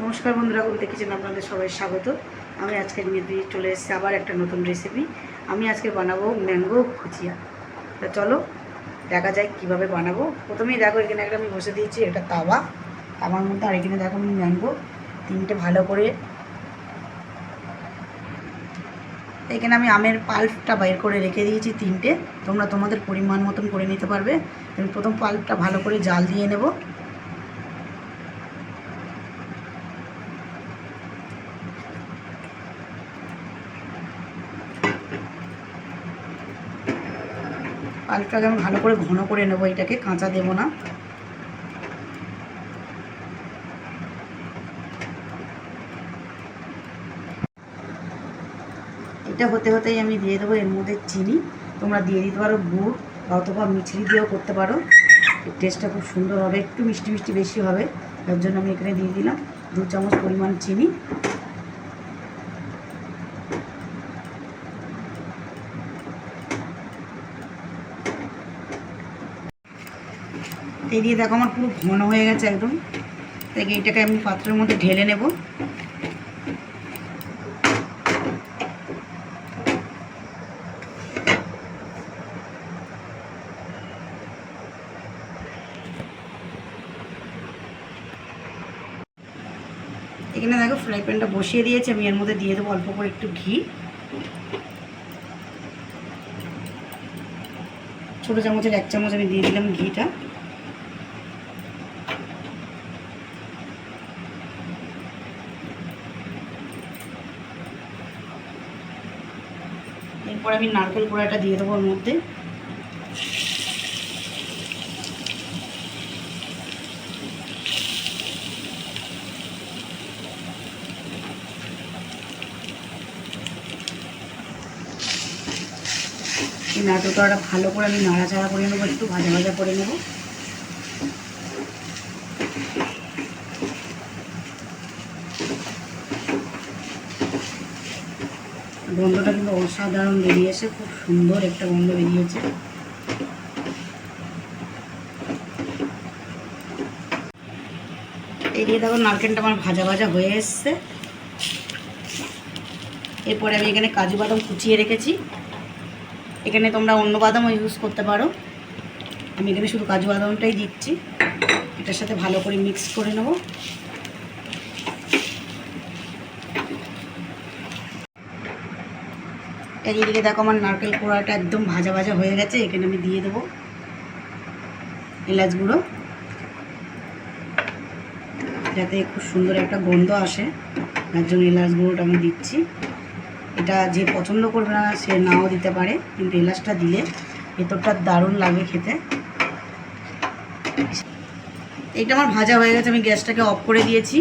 নমস্কার বন্ধুরা, কবিতা কিচেনে আপনাদের সবাই স্বাগত। আমি আজকে নিয়ে দিয়ে চলে এসেছি আবার একটা নতুন রেসিপি। আমি আজকে বানাবো ম্যাঙ্গো ভুজিয়া। তা চলো দেখা যায় কিভাবে বানাবো। প্রথমেই দেখো, এখানে একটা আমি বসে দিয়েছি, এটা তাওয়া। তাওয়ার মধ্যে আর এখানে দেখো আমি ম্যাঙ্গো তিনটে ভালো করে, এখানে আমি আমের পাল্পটা বের করে রেখে দিয়েছি তিনটে। তোমরা তোমাদের পরিমাণ মতন করে নিতে পারবে। আমি প্রথম পাল্পটা ভালো করে জাল দিয়ে নেব। পাল্পটাকে আমি ভালো করে ঘন করে নেব, এটাকে কাঁচা দেব না। এটা হতে হতেই আমি দিয়ে দেবো এর মধ্যে চিনি। তোমরা দিয়ে দিতে পারো গুড় অথবা মিছরি দিয়েও করতে পারো। টেস্টটা খুব সুন্দর হবে, একটু মিষ্টি মিষ্টি বেশি হবে, তার জন্য আমি এখানে দিয়ে দিলাম 2 চামচ পরিমাণ চিনি। এই দিয়ে দেখো আমার পুরো ঘন হয়ে গেছে একদম। তাই এইটাকে আমি পাত্রের মধ্যে ঢেলে নেব। এখানে দেখো ফ্রাই প্যানটা বসিয়ে দিয়েছি, আমি এর মধ্যে দিয়ে দেবো অল্প করে একটু ঘি। ছোটো চামচের 1 চামচ আমি দিয়ে দিলাম ঘিটা। এরপর আমি নারকেল কোড়াটা দিয়ে দেবো ওর মধ্যে। এই নারকেল কোড়াটা ভালো করে আমি নাড়াচাড়া করে নেবো, একটু ভাজা ভাজা করে নেবো। গন্ধটা কিন্তু অসাধারণ বেরিয়েছে, খুব সুন্দর একটা গন্ধ বেরিয়েছে। এই দিয়ে দেখো নারকেলটা আমার ভাজা ভাজা হয়ে এসছে। এরপরে আমি এখানে কাজু বাদাম কুচিয়ে রেখেছি। এখানে তোমরা অন্য বাদামও ইউজ করতে পারো, আমি এখানে শুধু কাজু বাদামটাই দিচ্ছি। এটার সাথে ভালো করে মিক্স করে নেব। এইদিকে দেখো আমার নারকেল কোড়াটা একদম ভাজা ভাজা হয়ে গেছে। এখানে আমি দিয়ে দেবো এলাচ গুঁড়ো, যাতে খুব সুন্দর একটা গন্ধ আসে, তার জন্য এলাচ গুঁড়োটা আমি দিচ্ছি। এটা যে পছন্দ করবে না সে নাও দিতে পারে, কিন্তু এলাচটা দিলে ভেতরটা দারুণ লাগে খেতে। এইটা আমার ভাজা হয়ে গেছে, আমি গ্যাসটাকে অফ করে দিয়েছি।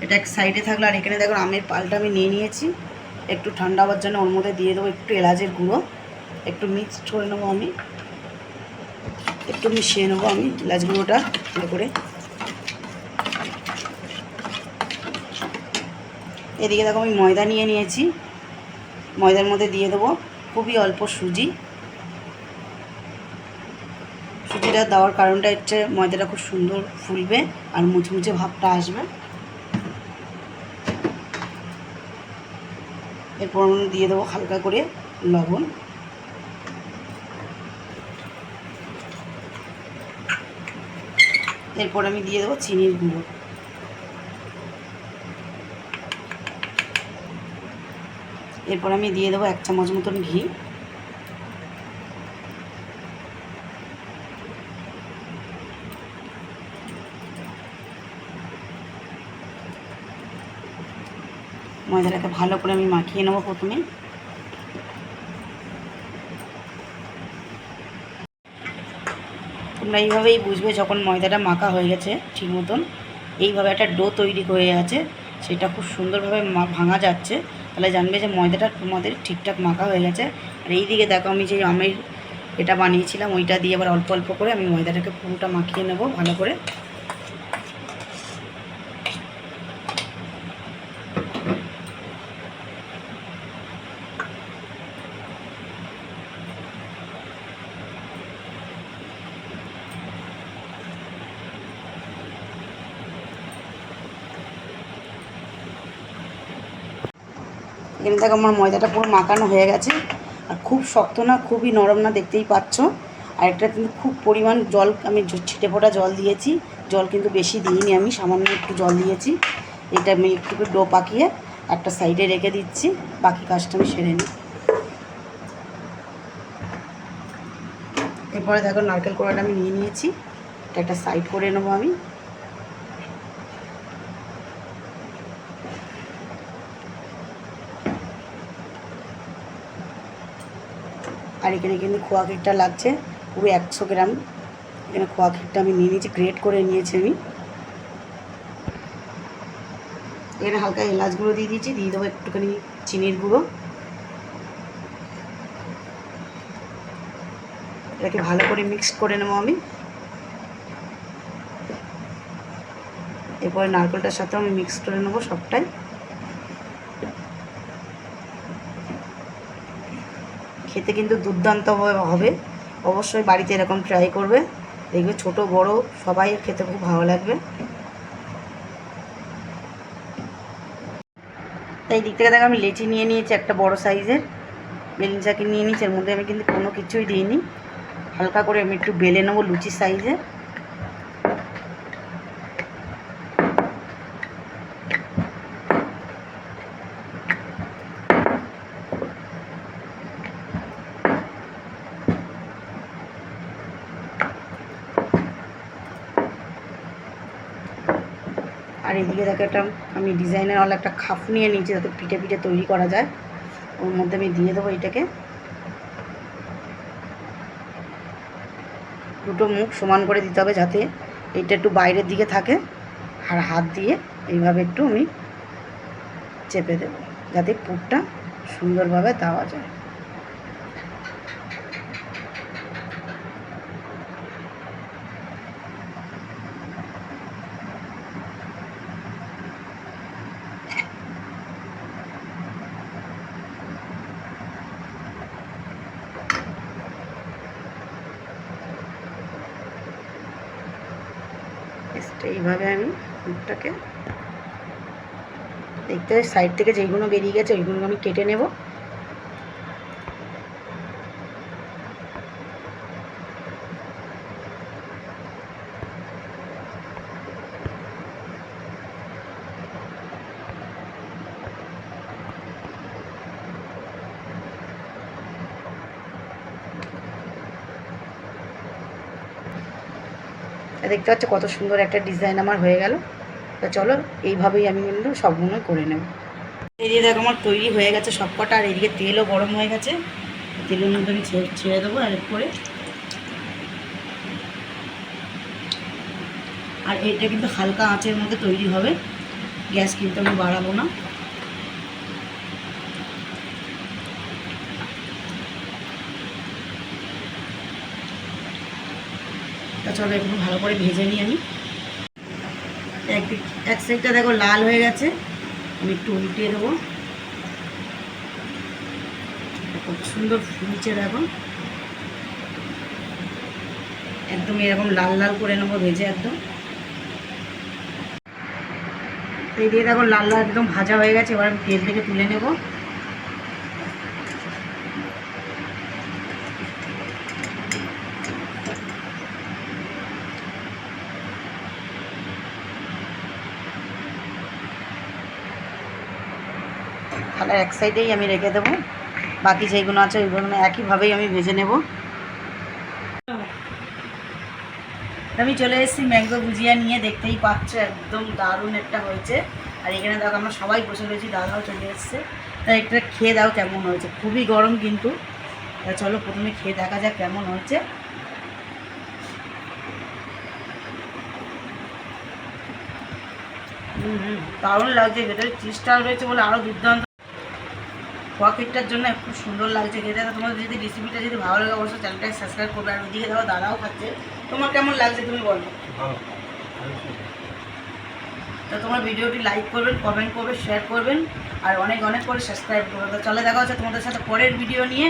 এটা এক সাইডে থাকলো। আর এখানে দেখো আমের পালটা আমি নিয়ে নিয়েছি, একটু ঠান্ডা হওয়ার জন্য ওর মধ্যে দিয়ে দেবো একটু এলাচের গুঁড়ো। একটু মিক্সড করে নেবো, আমি একটু মিশিয়ে নেবো আমি এলাচ গুঁড়োটা ভালো করে। এদিকে দেখো আমি ময়দা নিয়ে নিয়েছি, ময়দার মধ্যে দিয়ে দেবো খুবই অল্প সুজি। সুজিটা দেওয়ার কারণটা হচ্ছে ময়দাটা খুব সুন্দর ফুলবে আর মুচমুচে ভাবটা আসবে। এরপর দিয়ে দেবো হালকা করে লবণ। এরপর আমি দিয়ে দেবো চিনির গুঁড়ো। এরপর আমি দিয়ে দেবো 1 চামচ মতন ঘি। ময়দাটাকে ভালো করে আমি মাখিয়ে নেবো প্রথমে। তোমরা এইভাবেই বুঝবে যখন ময়দাটা মাখা হয়ে গেছে ঠিক মতন, এইভাবে একটা ডো তৈরি হয়ে আছে, সেটা খুব সুন্দরভাবে ভাঙা যাচ্ছে, তাহলে জানবে যে ময়দাটা তোমাদের ঠিকঠাক মাখা হয়ে গেছে। আর এই দিকে দেখো আমি যে আমের এটা বানিয়েছিলাম ওইটা দিয়ে আবার অল্প অল্প করে আমি ময়দাটাকে পুরোটা মাখিয়ে নেব ভালো করে। এখানে দেখো আমার ময়দাটা পুরো মাখানো হয়ে গেছে। আর খুব শক্ত না, খুবই নরম না, দেখতেই পাচ্ছ। আর একটা কিন্তু খুব পরিমাণ জল, আমি ছিটে ফোটা জল দিয়েছি। জল কিন্তু বেশি দিইনি, আমি সামান্য একটু জল দিয়েছি। এটা আমি একটু ডো পাকিয়ে একটা সাইডে রেখে দিচ্ছি, বাকি কাজটা আমি সেরে নিই। এরপরে দেখো নারকেল কোড়াটা আমি নিয়ে নিয়েছি, এটা একটা সাইড করে নেবো আমি। আর এখানে কিন্তু খোয়া ক্ষীরটা লাগছে পুরো 100 গ্রাম। এখানে খোয়া ক্ষীরটা আমি নিয়ে নিয়েছি, গ্রেট করে নিয়েছি আমি। এখানে হালকা এলাচ গুঁড়ো দিয়ে দিয়েছি, দিয়ে দেবো একটুখানি চিনির গুঁড়ো। এটাকে ভালো করে মিক্স করে নেবো আমি। এরপরে নারকেলটার সাথে আমি মিক্স করে নেবো সবটাই। খেতে কিন্তু দুর্দান্ত হবে, অবশ্যই বাড়িতে এরকম ট্রাই করবে, দেখবে ছোট বড় সবাই খেতে খুব ভালো লাগবে। তাই দিক থেকে দেখো আমি লেচি নিয়ে নিয়েছি একটা বড় সাইজের, বেলুন চাকি নিয়ে নিয়েছি। এর মধ্যে আমি কিন্তু কোনো কিছুই দিইনি, হালকা করে আমি একটু বেলে নেবো লুচি সাইজে। আর এদিকে দেখো একটা আমি ডিজাইনারওয়ালা একটা খাপ নিয়ে নিয়েছি, যাতে পিঠে পিঠে তৈরি করা যায়। ওর মধ্যে আমি দিয়ে দেবো এটাকে। দুটো মুখ সমান করে দিতে হবে, যাতে এটা একটু বাইরের দিকে থাকে। আর হাত দিয়ে এইভাবে একটু আমি চেপে দেবো, যাতে পুরটা সুন্দরভাবে দেওয়া যায়। এইভাবে আমি মুখটাকে দেখতে সাইড থেকে যেইগুলো বেরিয়ে গেছে ওইগুলো আমি কেটে নেব। দেখতে পাচ্ছ কত সুন্দর একটা ডিজাইন আমার হয়ে গেল। তো চলো এইভাবেই আমি কিন্তু সবগুলো করে নেব। এদিকে দেখো আমার তৈরি হয়ে গেছে সব কটা। আর এদিকে তেলও গরম হয়ে গেছে, তেলের মধ্যে আমি ছেড়ে দেবো আর করে। আর এটা কিন্তু হালকা আঁচের মধ্যে তৈরি হবে, গ্যাস কিন্তু আমি বাড়াবো না। তা চলো একটু ভালো করে ভেজে নিই আমি। এক সাইডটা দেখো লাল হয়ে গেছে, আমি একটু উল্টিয়ে দেবো। খুব সুন্দর ফুলছে দেখো, একদম এরকম লাল লাল করে নেবো ভেজে একদম। এই দিয়ে দেখো লাল লাল একদম ভাজা হয়ে গেছে। এবার আমি তেল থেকে তুলে নেব। তাহলে এক সাইডেই আমি রেখে দেবো, বাকি যেইগুলো আছে ওইগুলো একইভাবেই আমি ভেজে নেব। আমি চলে এসেছি ম্যাঙ্গো গুজিয়া নিয়ে, দেখতেই পাচ্ছ একদম দারুণ একটা হয়েছে। আর এখানে দেখো আমরা সবাই বসে রয়েছি, দাদাও চলে এসছে। তাই একটা খেয়ে দাও কেমন হয়েছে, খুবই গরম কিন্তু। চলো প্রথমে খেয়ে দেখা যাক কেমন হয়েছে। দারুণ লাগছে, ভেতরে চিজটা রয়েছে বলে আরও দুর্দান্ত। খোয়া ক্ষীরটার জন্য খুব সুন্দর লাগছে খেতে। তোমাদের যদি রেসিপিটা যদি ভালো লাগে অবশ্যই চ্যানেলটাকে সাবস্ক্রাইব করবে। আর ওইদিকে দেখো দাদাও খাচ্ছে। তোমার কেমন লাগছে তুমি বলো। তো তোমার ভিডিওটি লাইক করবেন, কমেন্ট করবেন, শেয়ার করবেন, আর অনেক অনেক করে সাবস্ক্রাইব করবেন। তো চলে দেখা হচ্ছে তোমাদের সাথে পরের ভিডিও নিয়ে।